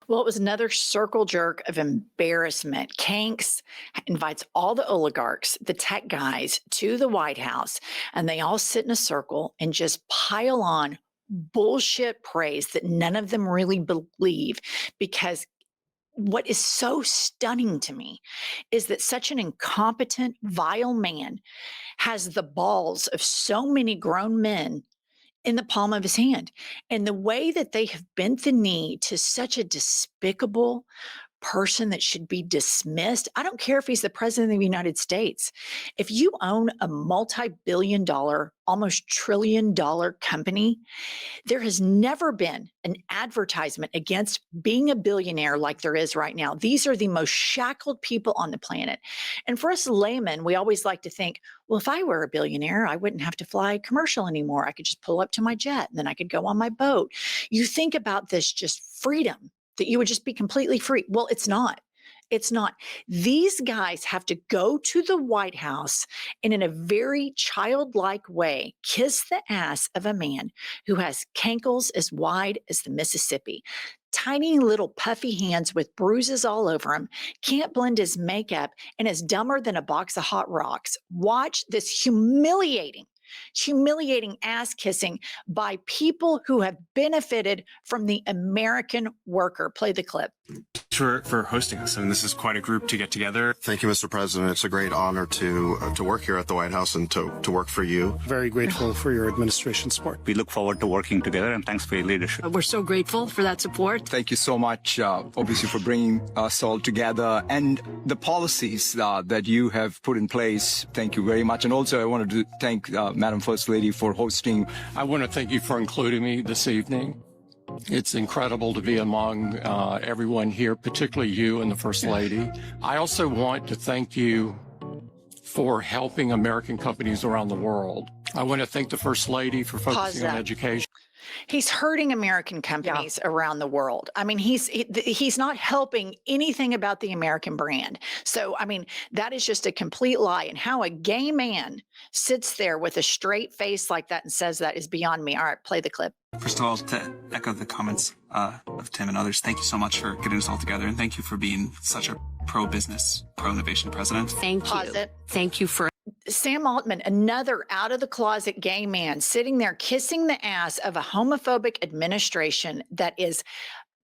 Well, it was another circle jerk of embarrassment. Kanks invites all the oligarchs, the tech guys, to the White House, and they all sit in a circle and just pile on bullshit praise that none of them really believe. Because what is so stunning to me is that such an incompetent, vile man has the balls of so many grown men in the palm of his hand. And the way that they have bent the knee to such a despicable person that should be dismissed. I don't care if he's the president of the United States. If you own a multi-billion dollar, almost trillion dollar company, there has never been an advertisement against being a billionaire like there is right now. These are the most shackled people on the planet. And for us laymen, we always like to think, well, if I were a billionaire, I wouldn't have to fly commercial anymore. I could just pull up to my jet and then I could go on my boat. You think about this just freedom, that you would just be completely free. Well, it's not. It's not. These guys have to go to the White House and, in a very childlike way, kiss the ass of a man who has cankles as wide as the Mississippi, tiny little puffy hands with bruises all over him, can't blend his makeup, and is dumber than a box of hot rocks. Watch this humiliating ass kissing by people who have benefited from the American worker. Play the clip. For hosting us. I mean, this is quite a group to get together. Thank you, Mr. President. It's a great honor to work here at the White House and to work for you. Very grateful for your administration support. We look forward to working together, and thanks for your leadership. We're so grateful for that support. Thank you so much, obviously, for bringing us all together and the policies that you have put in place. Thank you very much. And also, I wanted to thank Madam First Lady for hosting. I want to thank you for including me this evening. It's incredible to be among everyone here, particularly you and the First Lady. I also want to thank you for helping American companies around the world. I want to thank the First Lady for focusing on education. He's hurting American companies around the world. I mean, he's not helping anything about the American brand. So, I mean, that is just a complete lie. And how a gay man sits there with a straight face like that and says that is beyond me. All right, play the clip. First of all, to echo the comments of Tim and others, thank you so much for getting us all together, and thank you for being such a pro-business, pro-innovation president. Thank you. Pause it. Thank you for Sam Altman, another out of the closet gay man, sitting there kissing the ass of a homophobic administration that is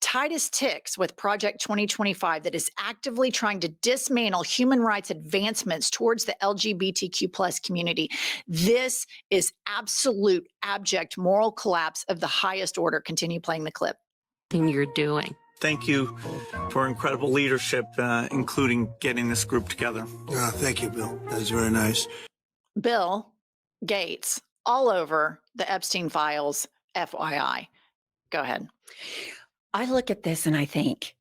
tight as ticks with Project 2025, that is actively trying to dismantle human rights advancements towards the LGBTQ plus community. This is absolute abject moral collapse of the highest order. Continue playing the clip. thing you're doing. Thank you for incredible leadership, including getting this group together. Thank you, Bill. That's very nice. Bill Gates, all over the Epstein files, FYI. Go ahead. I look at this and I think,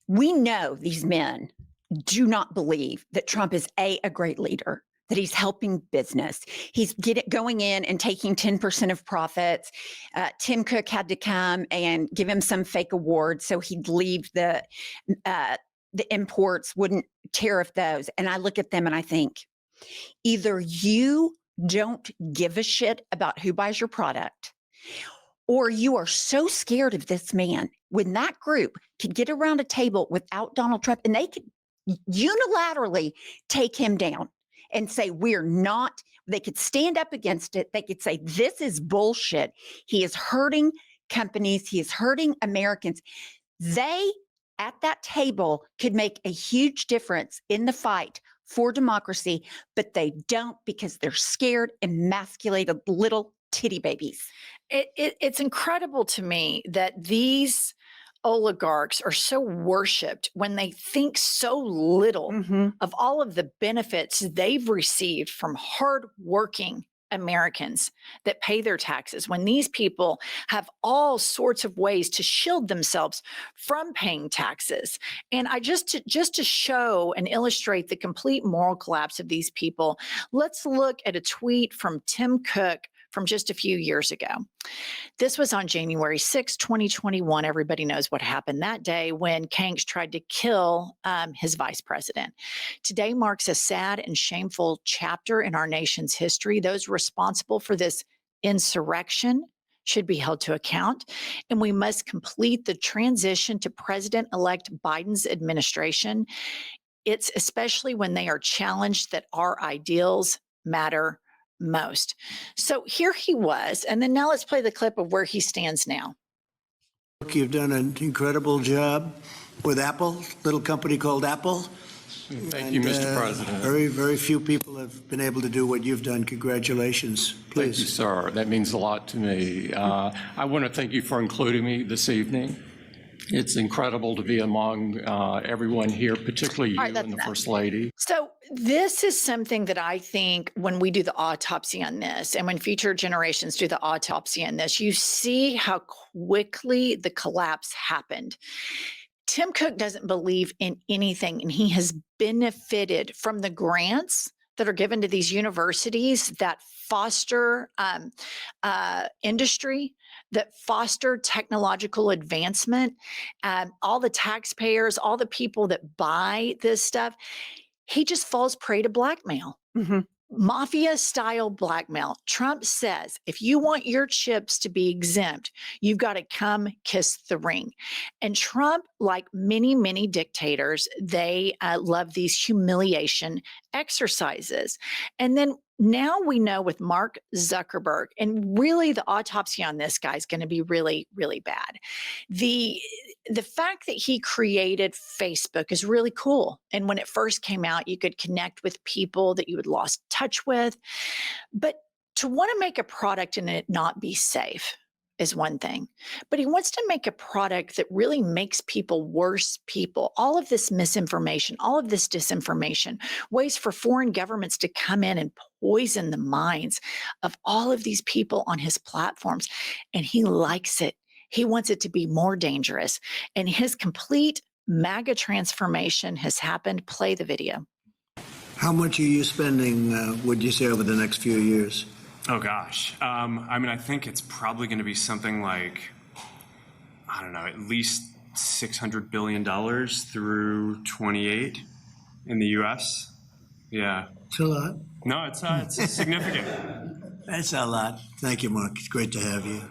we know these men do not believe that Trump is a great leader, that he's helping business. He's going in and taking 10% of profits. Tim Cook had to come and give him some fake award so he'd leave the imports, wouldn't tariff those. And I look at them and I think, either you don't give a shit about who buys your product, or you are so scared of this man. When that group could get around a table without Donald Trump and they could unilaterally take him down and say, we're not, they could stand up against it. They could say, this is bullshit. He is hurting companies. He is hurting Americans. They, at that table, could make a huge difference in the fight for democracy, but they don't, because they're scared, emasculated little titty babies. It's incredible to me that these oligarchs are so worshipped when they think so little of all of the benefits they've received from hardworking Americans that pay their taxes, when these people have all sorts of ways to shield themselves from paying taxes. And just to show and illustrate the complete moral collapse of these people, let's look at a tweet from Tim Cook from just a few years ago. This was on January 6, 2021. Everybody knows what happened that day when Kanks tried to kill his vice president. Today marks a sad and shameful chapter in our nation's history. Those responsible for this insurrection should be held to account, and we must complete the transition to President-elect Biden's administration. It's especially when they are challenged that our ideals matter most. So here he was, and then now let's play the clip of where he stands now. You've done an incredible job with Apple, little company called Apple. Thank you, Mr. President. Very, very few people have been able to do what you've done. Congratulations. Please. Thank you, sir. That means a lot to me. I want to thank you for including me this evening. It's incredible to be among everyone here, particularly you and the First Lady. So this is something that I think when we do the autopsy on this and when future generations do the autopsy on this, you see how quickly the collapse happened. Tim Cook doesn't believe in anything, and he has benefited from the grants that are given to these universities that foster industry, that foster technological advancement, all the taxpayers, all the people that buy this stuff. He just falls prey to blackmail. Mhm. Mafia style blackmail. Trump says, if you want your chips to be exempt, you've got to come kiss the ring. And Trump, like many, many dictators, they love these humiliation exercises. And then now we know with Mark Zuckerberg, and really the autopsy on this guy is going to be really, really bad. The fact that he created Facebook is really cool. And when it first came out, you could connect with people that you had lost touch with. But to want to make a product and it not be safe is one thing. But he wants to make a product that really makes people worse people. All of this misinformation, all of this disinformation, ways for foreign governments to come in and poison the minds of all of these people on his platforms. And he likes it. He wants it to be more dangerous. And his complete MAGA transformation has happened. Play the video. How much are you spending, would you say, over the next few years? Oh, gosh. I mean, I think it's probably going to be something like, I don't know, at least $600 billion through 28 in the U.S. Yeah. It's a lot. No, it's significant. That's a lot. Thank you, Mark. It's great to have you.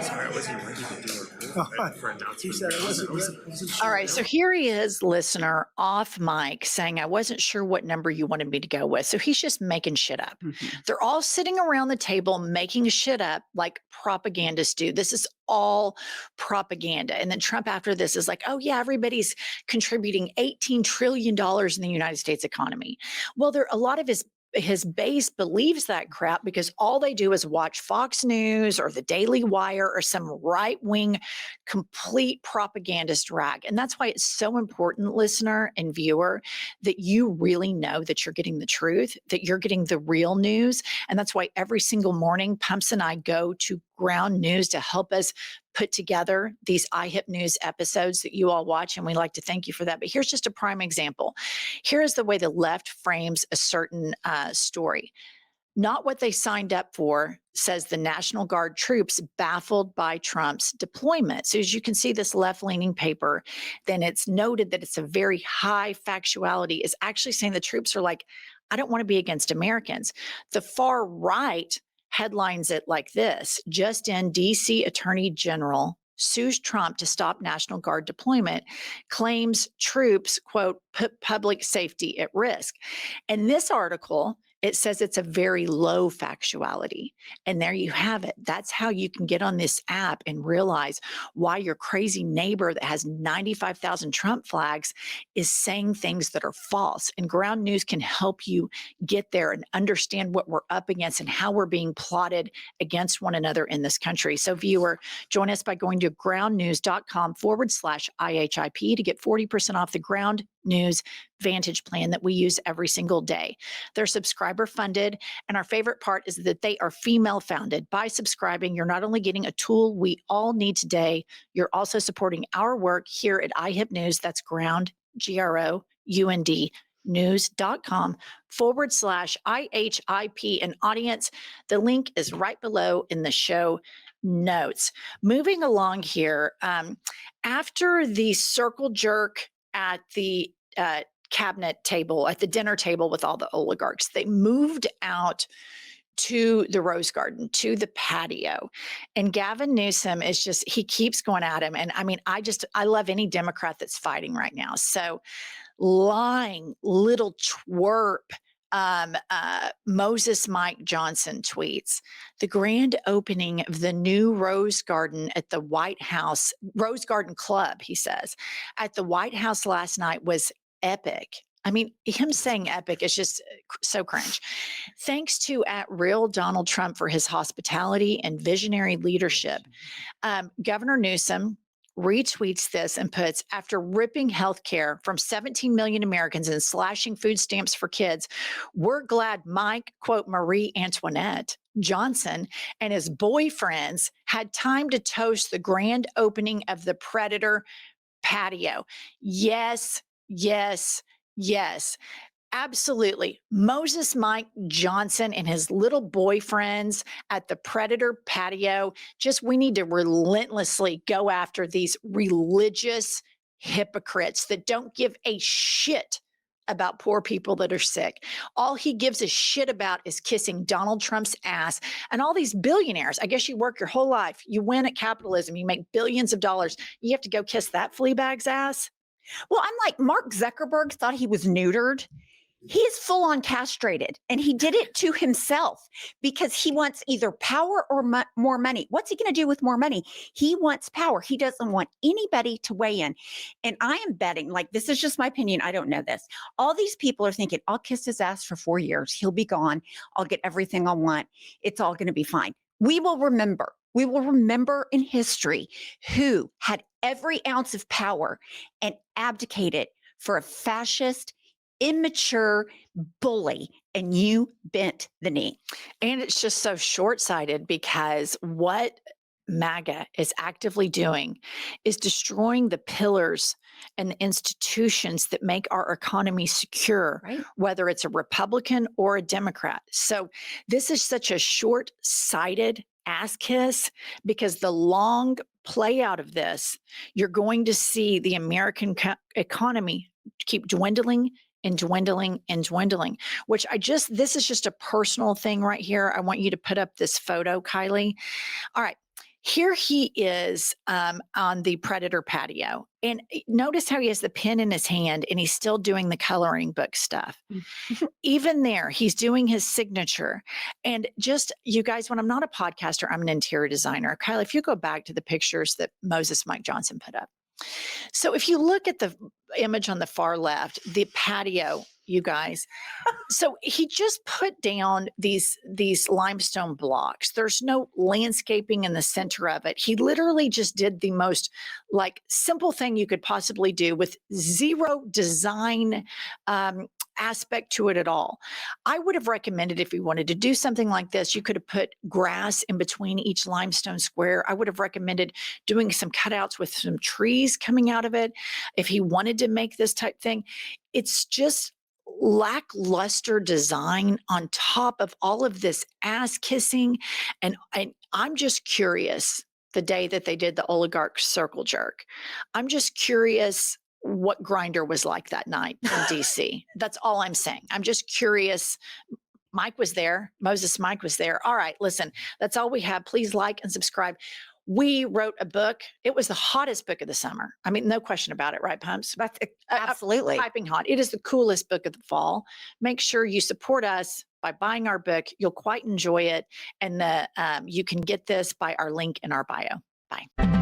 Sorry, I wasn't ready to do it for announcement. All right. So here he is, listener, off mic saying, I wasn't sure what number you wanted me to go with. So he's just making shit up. They're all sitting around the table making shit up like propagandists do. This is all propaganda. And then Trump after this is like, oh yeah, everybody's contributing $18 trillion in the United States economy. Well, a lot of his base believes that crap because all they do is watch Fox News or the Daily Wire or some right-wing complete propagandist rag. And that's why it's so important, listener and viewer, that you really know that you're getting the truth, that you're getting the real news. And that's why every single morning, Pumps and I go to Ground News to help us put together these IHIP News episodes that you all watch, and we like to thank you for that. But here's just a prime example. Here is the way the left frames a certain story. Not what they signed up for, says the National Guard troops baffled by Trump's deployment. So as you can see this left-leaning paper, then it's noted that it's a very high factuality, is actually saying the troops are like, I don't want to be against Americans. The far right headlines it like this: just in, DC Attorney General sues Trump to stop National Guard deployment, claims troops, quote, put public safety at risk. And this article, it says it's a very low factuality. And there you have it. That's how you can get on this app and realize why your crazy neighbor that has 95,000 Trump flags is saying things that are false. And Ground News can help you get there and understand what we're up against and how we're being plotted against one another in this country. So viewer, join us by going to groundnews.com/IHIP to get 40% off the Ground News Vantage plan that we use every single day. They're subscriber funded, and our favorite part is that they are female founded. By subscribing, you're not only getting a tool we all need today, you're also supporting our work here at IHIP News. That's Ground, GROUND, news.com/IHIP. And audience, the link is right below in the show notes. Moving along here, after the circle jerk at the cabinet table, at the dinner table with all the oligarchs, they moved out to the Rose Garden, to the patio. And Gavin Newsom is just, he keeps going at him. And I mean, I love any Democrat that's fighting right now. So lying little twerp. Moses Mike Johnson tweets, the grand opening of the new Rose Garden at the White House, Rose Garden Club, he says, at the White House last night was epic. I mean, him saying epic is just so cringe. Thanks to @real Donald Trump for his hospitality and visionary leadership. Governor Newsom retweets this and puts, after ripping healthcare from 17 million Americans and slashing food stamps for kids, we're glad Mike, quote, Marie Antoinette Johnson and his boyfriends had time to toast the grand opening of the Predator patio. Yes, yes, yes. Absolutely. Moses Mike Johnson and his little boyfriends at the Predator patio. We need to relentlessly go after these religious hypocrites that don't give a shit about poor people that are sick. All he gives a shit about is kissing Donald Trump's ass. And all these billionaires, I guess you work your whole life, you win at capitalism, you make billions of dollars, you have to go kiss that flea bag's ass? Well, I'm like, Mark Zuckerberg thought he was neutered. He is full on castrated, and he did it to himself because he wants either power or more money. What's he going to do with more money? He wants power. He doesn't want anybody to weigh in. And I am betting, like, this is just my opinion. I don't know this. All these people are thinking, I'll kiss his ass for 4 years. He'll be gone. I'll get everything I want. It's all going to be fine. We will remember in history who had every ounce of power and abdicated for a fascist, immature bully, and you bent the knee. And it's just so short-sighted because what MAGA is actively doing is destroying the pillars and the institutions that make our economy secure, Right. whether it's a Republican or a Democrat. So this is such a short-sighted ass kiss because the long play out of this, you're going to see the American economy keep dwindling and dwindling and dwindling, which this is just a personal thing right here. I want you to put up this photo, Kylie. All right. Here he is on the Predator patio. And notice how he has the pen in his hand and he's still doing the coloring book stuff. Even there, he's doing his signature. And just, you guys, when I'm not a podcaster, I'm an interior designer. Kylie, if you go back to the pictures that Moses Mike Johnson put up. So if you look at the image on the far left, the patio, you guys, so he just put down these limestone blocks. There's no landscaping in the center of it. He literally just did the most simple thing you could possibly do with zero design aspect to it at all. I would have recommended, if you wanted to do something like this, you could have put grass in between each limestone square. I would have recommended doing some cutouts with some trees coming out of it. If he wanted to make this type thing, it's just lackluster design on top of all of this ass kissing. And I'm just curious, the day that they did the oligarch circle jerk, I'm just curious what Grindr was like that night in DC. That's all I'm saying. I'm just curious. Mike was there. Moses Mike was there. All right, listen, that's all we have. Please like and subscribe. We wrote a book. It was the hottest book of the summer. I mean, no question about it, right, Pumps? That's absolutely Piping hot. It is the coolest book of the fall. Make sure you support us by buying our book. You'll quite enjoy it. And you can get this by our link in our bio. Bye.